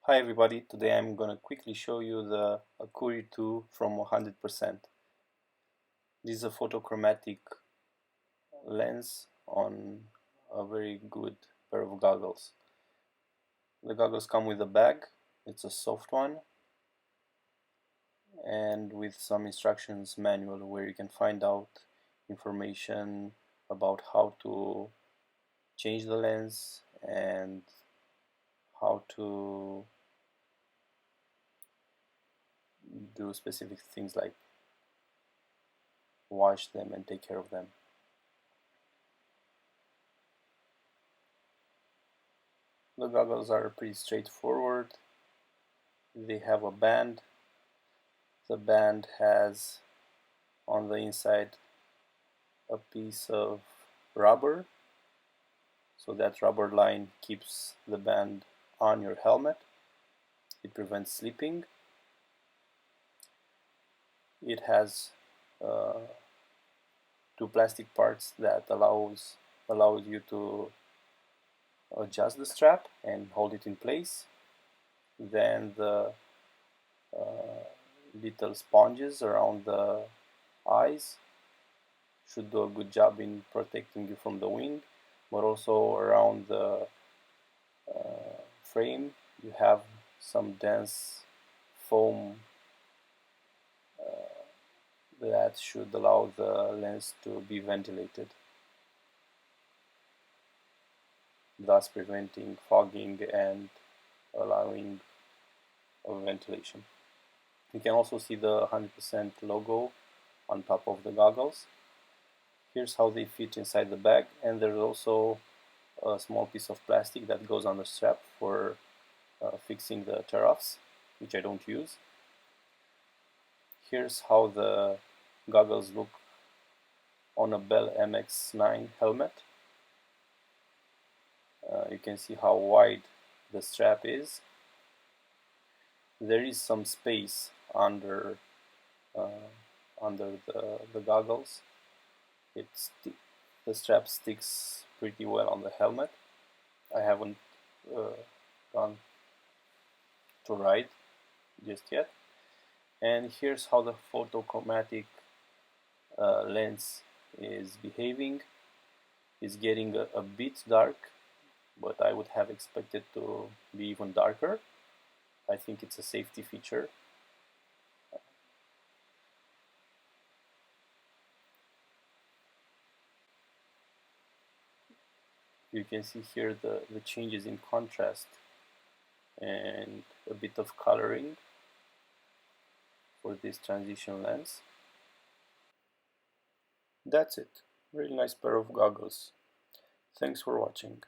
Hi everybody, today I'm gonna quickly show you the Accuri 2 from 100%. This is a photochromatic lens on a very good pair of goggles. The goggles come with a bag, it's a soft one, and with some instructions manual where you can find out information about how to change the lens and how to do specific things like wash them and take care of them. The goggles are pretty straightforward. They have a band. The band has on the inside a piece of rubber, so that rubber line keeps the band on your helmet. It prevents slipping. It has two plastic parts that allows you to adjust the strap and hold it in place. Then the little sponges around the eyes should do a good job in protecting you from the wind, but also around the frame you have some dense foam that should allow the lens to be ventilated, thus preventing fogging and allowing of ventilation. You can also see the 100% logo on top of the goggles. Here's how they fit inside the bag, and there's also a small piece of plastic that goes on the strap for fixing the tear-offs, which I don't use. Here's how the goggles look on a Bell MX-9 helmet. You can see how wide the strap is. There is some space under the goggles. The strap sticks pretty well on the helmet. I haven't gone to ride just yet. And here's how the photochromatic lens is behaving. It's getting a bit dark, but I would have expected to be even darker. I think it's a safety feature. You can see here the changes in contrast and a bit of coloring for this transition lens. That's it. Really nice pair of goggles. Thanks for watching.